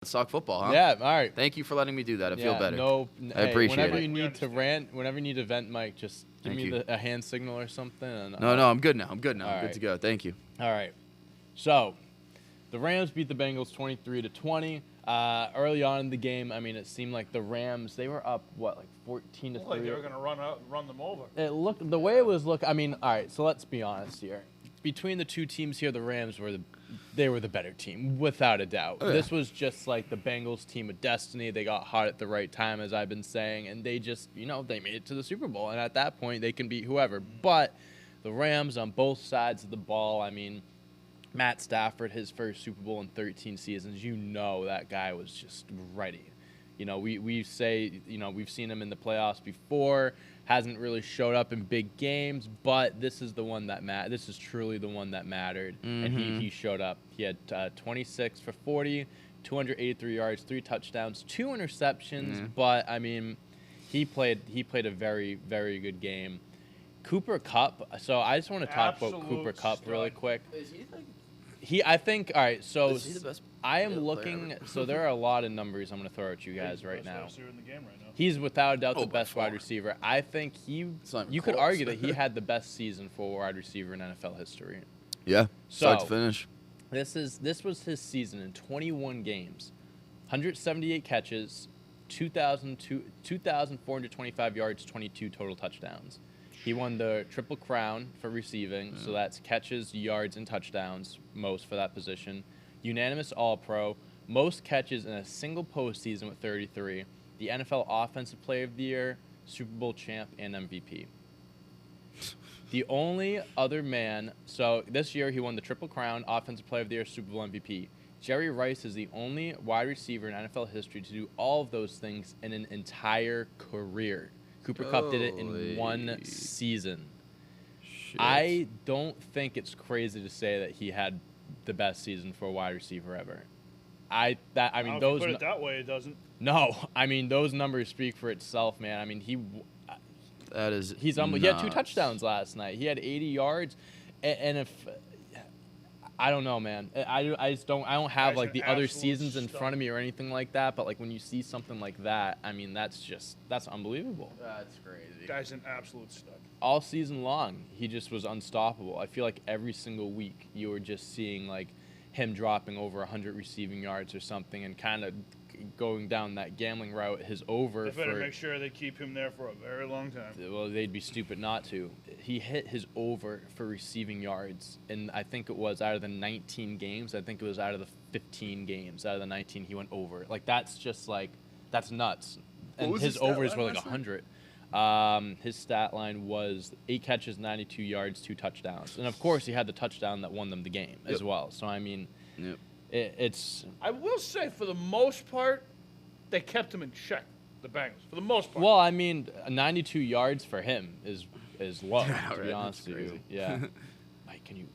Let's talk football, huh? Yeah, all right. Thank you for letting me do that. I feel better. I Hey, appreciate whenever it. you need to rant, whenever you need to vent, Mike, just give Thank me you. a hand signal or something. And No, I'm good now. I'm good All good right. to go. Thank you. All right. So, the Rams beat the Bengals 23-20. Early on in the game, I mean, it seemed like the Rams, they were up, 14-3? Like they were going to run them over. The way it was I mean, all right, so let's be honest here. Between the two teams here, the Rams were the better team, without a doubt. Oh, yeah. This was just like the Bengals team of destiny. They got hot at the right time, as I've been saying, and they just, they made it to the Super Bowl. And at that point, they can beat whoever. But the Rams on both sides of the ball, I mean, Matt Stafford, his first Super Bowl in 13 seasons, that guy was just ready. We say, we've seen him in the playoffs before, hasn't really showed up in big games, but this is the one that this is truly the one that mattered, and he showed up. He had 26 for 40, 283 yards, 3 touchdowns, 2 interceptions, but I mean, he played a very, very good game. Cooper Kupp. So I just want to talk about Cooper Kupp really quick. Is he like? I think. All right. So Is he the best I am player looking. ever? So there are a lot of numbers I'm going to throw at you guys right now. He's the best wide receiver in the game right now. He's without a doubt Oh, the by best wide far. receiver. I think you not even could close. argue that he had the best season for a wide receiver in NFL history. Yeah. Start to So- finish. This was his season in 21 games, 178 catches, 2,425 yards, 22 total touchdowns. He won the Triple Crown for receiving, so that's catches, yards, and touchdowns, most for that position. Unanimous All-Pro, most catches in a single postseason with 33. The NFL Offensive Player of the Year, Super Bowl champ, and MVP. The only other man, so this year he won the Triple Crown, Offensive Player of the Year, Super Bowl MVP. Jerry Rice is the only wide receiver in NFL history to do all of those things in an entire career. Cooper Kupp did it in one Holy season. Shit. I don't think it's crazy to say that he had the best season for a wide receiver ever. If you Those put it that way, it doesn't. no, I mean those numbers speak for itself, man. I mean That is. He had 2 nuts. touchdowns last night. He had 80 yards, and if I don't know, man, I don't have Guy's like an the other absolute seasons in stud. front of me or anything like that. But like when you see something like that, I mean that's unbelievable. That's crazy. Guy's an absolute stud. All season long, he just was unstoppable. I feel like every single week you were just seeing like him dropping over 100 receiving yards or something, and kind of going down that gambling route. His over They better for make sure they keep him there for a very long time. well, they'd be stupid not to. He hit his over for receiving yards, and I think it was out of the 19 games. I think it was out of the 15 games. Out of the 19, he went over. Like that's nuts. And was his his stat overs line were like last night? 100. His stat line was 8 catches, 92 yards, 2 touchdowns, and of course he had the touchdown that won them the game as Yep. well. So I mean, Yep. it's I will say, for the most part, they kept him in check. The Bengals, for the most part. well, I mean, 92 yards for him is low, Yeah, to be right, honest that's with you. crazy. Yeah. Mike, can you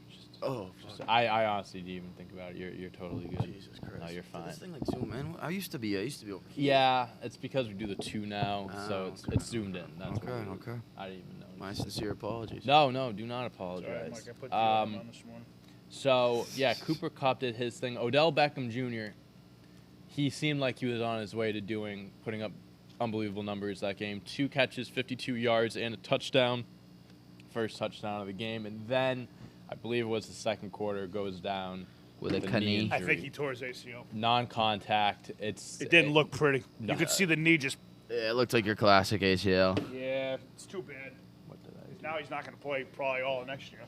just Oh. Just, I honestly didn't even think about it. You're totally good. Jesus Christ. No, you're Did fine. this thing like zoom in? I used to be over here. Yeah, it's because we do the 2 now, so Oh, it's zoomed in. That's Okay, what it is. okay. I didn't even know. My sincere apologies. No, do not Sorry, apologize. Mike, I put the on this morning. So yeah, Cooper Kupp did his thing. Odell Beckham Jr. He seemed like he was on his way to putting up unbelievable numbers that game. 2 catches, 52 yards, and a touchdown. First touchdown of the game, and then I believe it was the second quarter, goes down With a knee knee. I injury. think he tore his ACL. Non-contact. It Didn't look pretty. No. You could see the knee just. Yeah, it looked like your classic ACL. Yeah, it's too bad. What did I do? Now he's not going to play probably all of next year.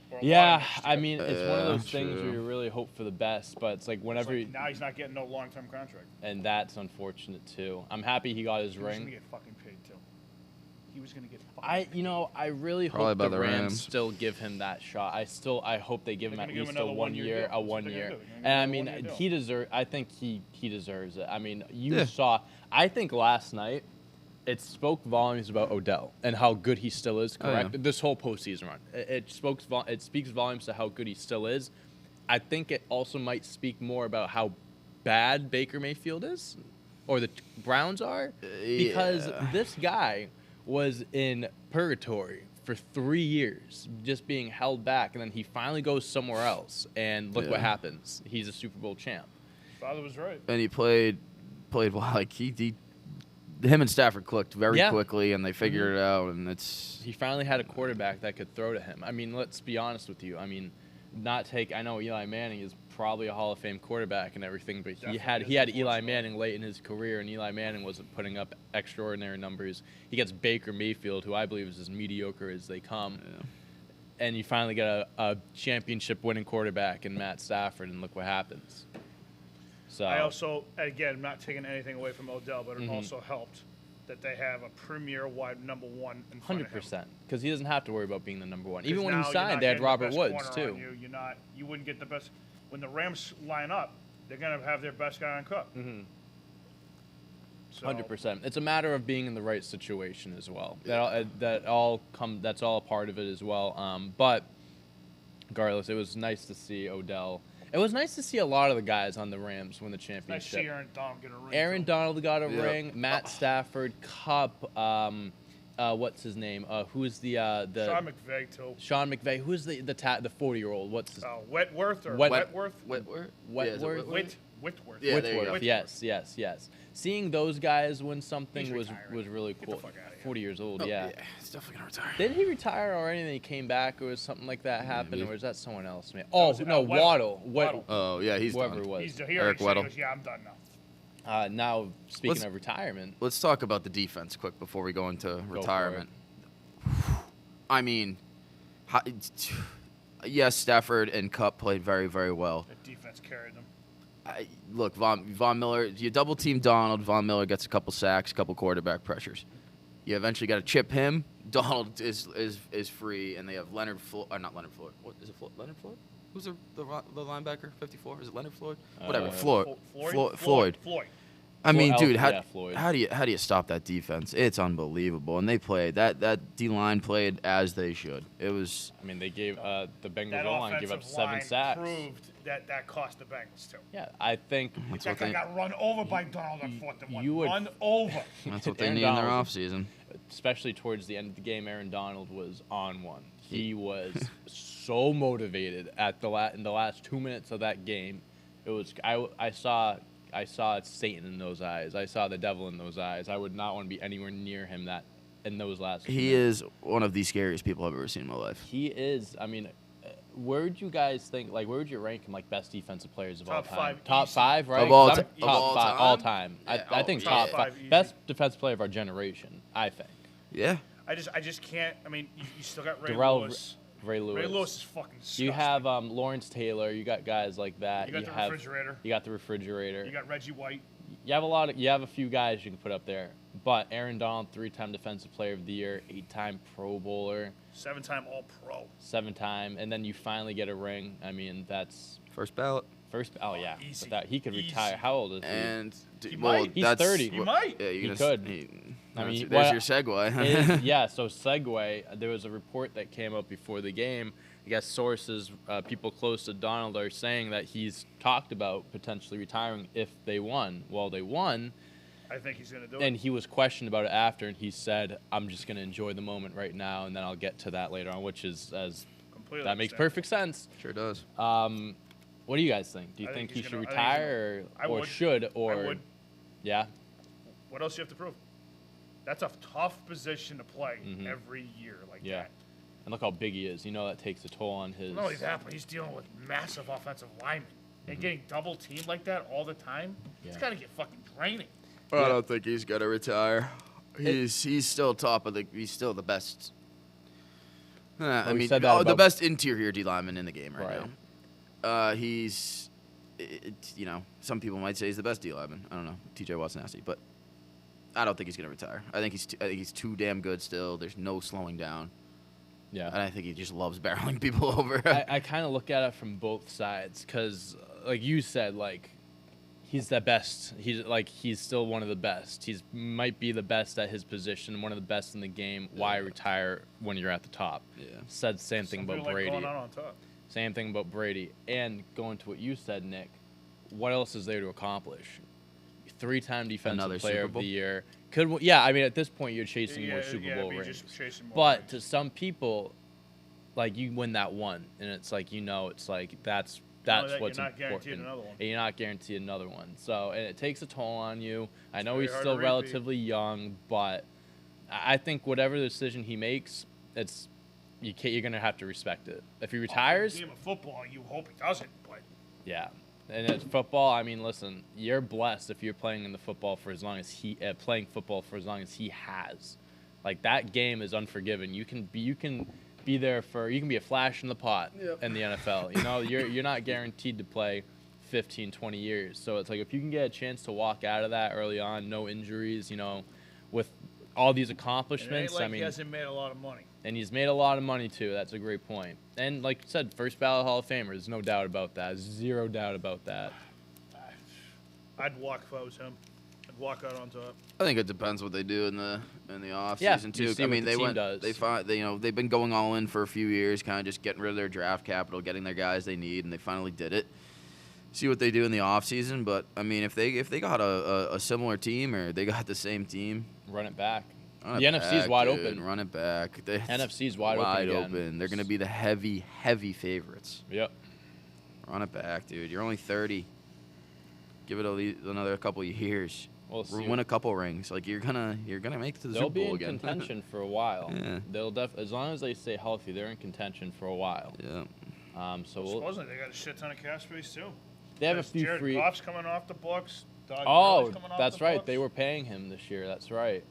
Or a lot of Yeah, next I year. mean, it's one of Yeah, those things true. where you really hope for the best, but it's like It's whenever, like, now he's not getting no long-term contract. and that's unfortunate too. I'm happy he got his He was going to ring. get fucking paid too. He was going to get fucking paid. I really Probably hope by the the Rams Rams. still give him that shot. I hope they give him They're at gonna give least him a another 1 one-year year, deal. a That's what 1 they're year. gonna do. They're gonna And I give him mean, a one-year deal. I think he deserves it. I mean, you Yeah. saw. I think last night it spoke volumes about Odell and how good he still is. Oh, yeah. Correct. This whole postseason run, it speaks volumes to how good he still is. I think it also might speak more about how bad Baker Mayfield is, or the Browns are, because yeah. this guy was in purgatory for 3 years, just being held back, and then he finally goes somewhere else, and look what Yeah. happens. He's a Super Bowl champ. Father was right. And he played well. Like him and Stafford clicked very quickly, and they figured it out. And he finally had a quarterback that could throw to him. I mean, let's be honest with you. I mean, I know Eli Manning is probably a Hall of Fame quarterback and everything, but he had Eli Manning late in his career, and Eli Manning wasn't putting up extraordinary numbers. He gets Baker Mayfield, who I believe is as mediocre as they come. Yeah. And you finally get a championship-winning quarterback in Matt Stafford, and look what happens. So I also, again, not taking anything away from Odell, but it also helped that they have a premier-wide number one in front of him. 100%, because he doesn't have to worry about being the number one. Even when now he you're signed, not they had getting the Robert best Woods corner too. on you wouldn't get the best. When the Rams line up, they're gonna have their best guy on Kupp. 100%. It's a matter of being in the right situation as well. That's all a part of it as well. But regardless, it was nice to see Odell. It was nice to see a lot of the guys on the Rams win the championship. Nice to see Aaron Donald get a ring. Aaron Donald got a ring. Matt Stafford, Kupp. What's his name? Who's the Sean McVay too. Sean McVay. Who's the 40-year-old? What's his Wentworth or Wentworth? Whitworth. Whitworth. Yeah, there you go. Whitworth. Yes. Seeing those guys win something was really cool. the fuck outta here. 40 years old, Oh, yeah. He's definitely gonna retire. Did he retire already and then he came back, or was something like that happen, or was that someone else? Man? was Waddle. Waddle. Oh yeah, he's Whoever done. it was. He Eric already said, Weddle. he goes, yeah, I'm done now. Now, speaking of retirement. Let's talk about the defense quick before we go into retirement. I mean, yes, Stafford and Kupp played very, very well. The defense carried them. Look, Von Miller, you double team Donald. Von Miller gets a couple sacks, a couple quarterback pressures. You eventually got to chip him. Donald is free, and they have Leonard Floyd. Not Leonard Floyd. What is it? Leonard Floyd? Who's the linebacker? 54? Is it Leonard Floyd? Whatever. Floyd. I mean, dude, how do you stop that defense? It's unbelievable, and they played that D line played as they should. It was. I mean, they gave the Bengals That O-line gave up 7 sacks. Proved that cost the Bengals too. Yeah, I think That guy got run over by Donald on 4th and 1. Run over. That's what they Aaron need in their Donald- offseason. especially towards the end of the game, Aaron Donald was on one. He was so motivated in the last 2 minutes of that game. It was I saw Satan in those eyes. I saw the devil in those eyes. I would not want to be anywhere near him in those last. He is one of the scariest people I've ever seen in my life. He is. I mean, where would you guys think? Like, where would you rank him? Like, best defensive players of all time? Top 5, right? Of all 'Cause I'm ti- top of all 5 time? all time. Yeah. I think Yeah. top Top 5. five, Best defensive player of our generation, I think. Yeah. I just can't. I mean, you still got Ray Darrell Lewis. Ray Lewis. Ray Lewis is fucking disgusting. You have Lawrence Taylor. You got guys like that. You got the refrigerator. You got the refrigerator. You got Reggie White. You have a few guys you can put up there. But Aaron Donald, 3-time Defensive Player of the Year, 8-time Pro Bowler, 7-time All-Pro. 7-time, and then you finally get a ring. I mean, that's First ballot. Oh yeah, Easy. But he could Easy. retire. How old is he? And might. He's that's 30. He might. Yeah, He you're could. I I mean, there's your segue. Yeah, so segue, there was a report that came up before the game. I guess sources, people close to Donald are saying that he's talked about potentially retiring if they won. Well, they won, I think he's going to do and it. he was questioned about it after, and he said, I'm just going to enjoy the moment right now, and then I'll get to that later on, which is, Completely that makes understandable. perfect sense. Sure does. What do you guys think? Do you I think think he he's should gonna- I think he's retire, I or would. should, or... I would. Yeah? What else do you have to prove? That's a tough position to play Mhm. every year like Yeah. that. And look how big he is. You know that takes a toll on his... Not only that, but he's dealing with massive offensive linemen. And getting double teamed like that all the time, it's Yeah. got to get fucking draining. I don't think he's gonna retire. He's still top of the. He's still the best. I we mean, said that the about- best interior D lineman in the game right, Right. now. Some people might say he's the best D lineman. I don't know. T.J. Watt's nasty, but I don't think he's gonna retire. I think he's too damn good still. There's no slowing down. Yeah. And I think he just loves barreling people over. I kind of look at it from both sides because, like you said, like he's the best. He's still one of the best. He's might be the best at his position, one of the best in the game. Why retire when you're at the top? Yeah. Said same thing Something about like Brady. going on top. Same thing about Brady. And going to what you said, Nick, what else is there to accomplish? 3-time Defensive Another Player Super of Bowl? the Year. I mean, at this point, you're chasing Yeah, more Super Bowl but rings. just chasing more But rings. to some people, like you win that one, and it's like it's like that's that's that, what's you're not guaranteed important. another one. And you're not guaranteed another one. So, and it takes a toll on you. I know very he's hard still to repeat. relatively young, but I think whatever decision he makes, you're gonna have to respect it. If he retires, In a game of football, you hope he doesn't. But yeah. And it's football. I mean, listen, you're blessed if you're playing in the football for as long as playing football for as long as he has. Like, that game is unforgiving. You can be there for, you can be a flash in the pot in the NFL. You know, you're not guaranteed to play 15, 20 years. So it's like, if you can get a chance to walk out of that early on, no injuries, you know, with all these it ain't accomplishments, like I mean, he hasn't made a lot of money. and he's made a lot of money too. That's a great point. And like you said, first ballot Hall of Famer. There's no doubt about that. Zero doubt about that. I'd walk if I was him. I'd walk out on top. I think it depends what they do in the off Yeah, season you too. see I what mean, the they team went. does. They've been going all in for a few years, kind of just getting rid of their draft capital, getting their guys they need, and they finally did it. See what they do in the off season, but I mean, if they got a similar team or they got the same team, Run it back. run The it NFC is back, wide dude. open. Run it back. NFC is wide open again. They're gonna be the heavy favorites. Yep. Run it back, dude. You're only 30. Give it another couple of years. We'll see. Win a couple rings. Like you're gonna make it to the They'll Super be Bowl in again. contention for a while. Yeah. They'll as long as they stay healthy, they're in contention for a while. Yeah. So we'll, Supposedly they got a shit ton of cap space too. they have a There's few Jared free. Goff's coming off the books. Todd Oh, Gurley's coming off that's the right. books. They were paying him this year. That's right.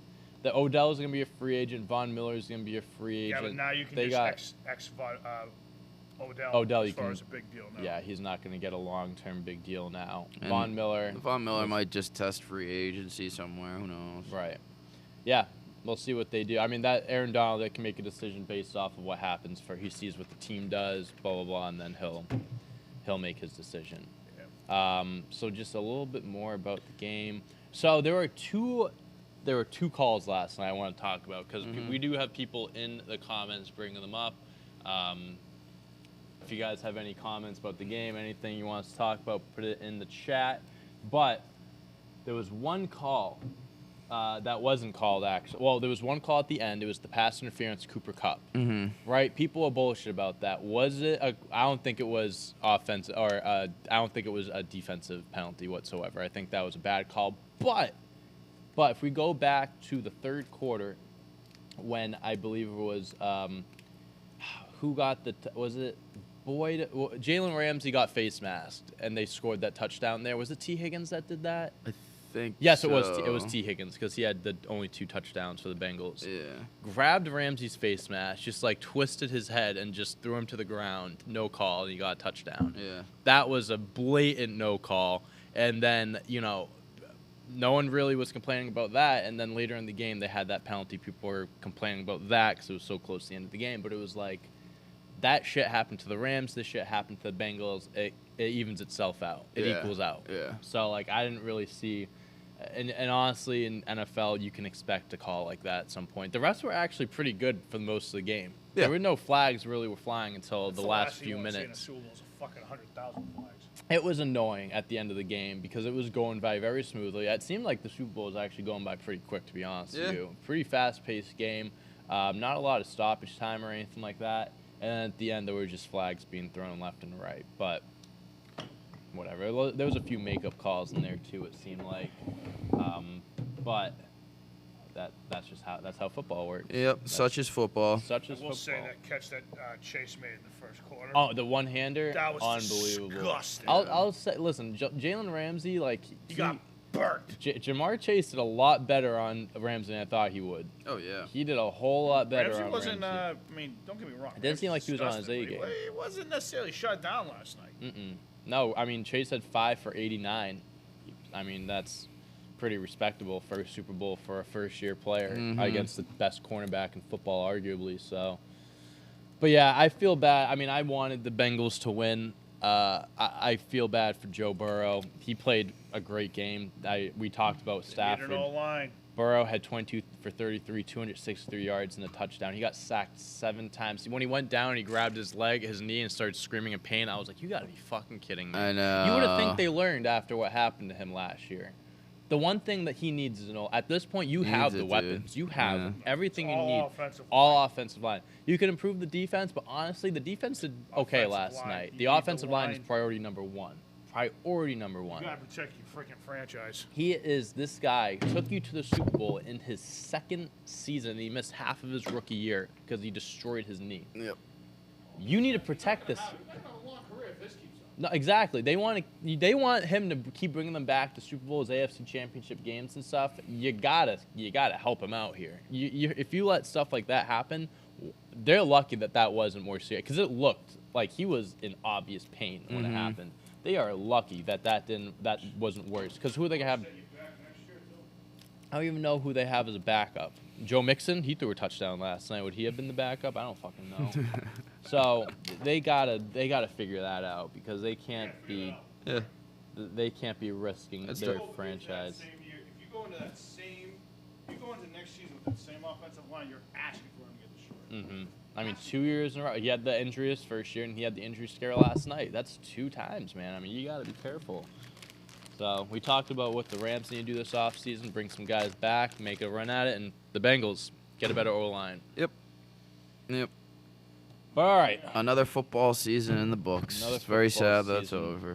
The Odell's gonna be a free agent. Von Miller's gonna be a free Yeah, agent. but now you can they just got Odell. Odell, as you far can- as a big deal now. yeah, he's not gonna get a long-term big deal now. And Von Miller. Von Miller might just test free agency somewhere. Who knows? Right. Yeah, we'll see what they do. I mean, that Aaron Donald, they can make a decision based off of what happens. He sees what the team does, blah blah blah, and then he'll make his decision. Yeah. So just a little bit more about the game. So there were two calls last night I want to talk about because we do have people in the comments bringing them up. If you guys have any comments about the game, anything you want us to talk about, put it in the chat. But there was one call that wasn't called, actually. Well, there was one call at the end. It was the pass interference Cooper Kupp. Mm-hmm. Right? People are bullshit about that. Was it? I don't think it was offensive, or I don't think it was a defensive penalty whatsoever. I think that was a bad call. But if we go back to the third quarter, when I believe it was who got was it Boyd? Jalen Ramsey got face masked, and they scored that touchdown there. Was it T. Higgins that did that? I think. Yes, so. it was T. Higgins because he had the only 2 touchdowns for the Bengals. Yeah. Grabbed Ramsey's face mask, just like twisted his head and just threw him to the ground. No call, and he got a touchdown. Yeah. That was a blatant no call. And then, no one really was complaining about that. And then later in the game, they had that penalty. People were complaining about that because it was so close to the end of the game. But it was like, that shit happened to the Rams. This shit happened to the Bengals. It evens itself out. It equals out. Yeah. So, like, I didn't really see. And honestly, in NFL, you can expect a call like that at some point. The refs were actually pretty good for most of the game. Yeah. There were no flags really were flying until That's the last thing few you wanna see in a minutes. Super Bowl is a fucking 100,000 flags. It was annoying at the end of the game because it was going by very smoothly. It seemed like the Super Bowl was actually going by pretty quick, to be honest with you. Pretty fast-paced game. Not a lot of stoppage time or anything like that. And at the end, there were just flags being thrown left and right. But whatever. There was a few makeup calls in there, too, it seemed like. But that's how football works. Yep. Such is football. Such as I will football. say that catch that Chase made in the first quarter. Oh, the one-hander? That was unbelievable. disgusting. I'll say, listen, Jalen Ramsey, like, he got burnt. Jamar Chase did a lot better on Ramsey than I thought he would. Oh yeah. He did a whole lot better Ramsey on wasn't. Ramsey. I mean, don't get me wrong. It didn't seem like he was on his disgusting, A but game. He wasn't necessarily shut down last night. No, I mean, Chase had 5 for 89. I mean, that's pretty respectable for a Super Bowl for a first-year player against the best cornerback in football, arguably. So, but yeah, I feel bad. I mean, I wanted the Bengals to win. I feel bad for Joe Burrow. He played a great game. We talked about Stafford. Needed no line. Burrow had 22 for 33, 263 yards and a touchdown. He got sacked 7 times. When he went down, he grabbed his knee, and started screaming in pain. I was like, you got to be fucking kidding me. I know. You would have think they learned after what happened to him last year. The one thing that he needs to know at this point, you have the weapons. You have everything you need. All offensive line. You can improve the defense, but honestly, the defense did okay last night. The offensive line is priority number one. Priority number one. You gotta protect your freaking franchise. This guy took you to the Super Bowl in his second season. He missed half of his rookie year because he destroyed his knee. Yep. You need to protect this. No, exactly. They want him to keep bringing them back to Super Bowls, AFC Championship games and stuff. You gotta help him out here. If you let stuff like that happen, they're lucky that wasn't more serious because it looked like he was in obvious pain when it happened. They are lucky that wasn't worse because who they have. I don't even know who they have as a backup. Joe Mixon, he threw a touchdown last night. Would he have been the backup? I don't fucking know. So they gotta figure that out because they can't be risking their franchise. If you go into next season with that same offensive line, you're asking for him to get destroyed. I mean, 2 years in a row. He had the injury his first year, and he had the injury scare last night. That's 2 times, man. I mean, you got to be careful. So we talked about what the Rams need to do this offseason, bring some guys back, make a run at it, and the Bengals get a better O-line. Yep. All right. Another football season in the books. It's very sad that's over.